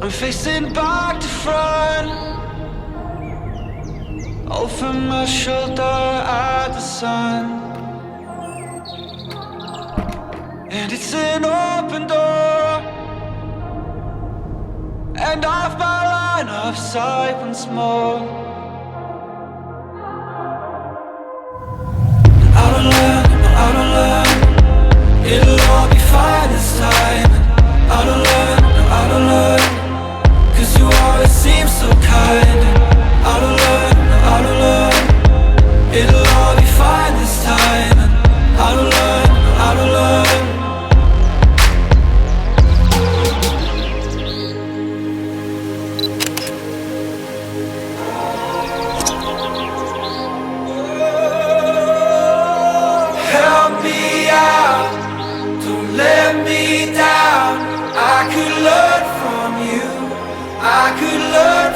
I'm facing back to front, over my shoulder at the sun. And it's an open door, and off my line of sight once more. Out of learn, out of learn, it'll all be fine this time. Out of learn, out of learn, 'cause you always seem so kind. Out of learn, out of learn, it'll all be fine this time. Out of learn, out of learn. Help me out, don't let me down. I could learn from you, I could learn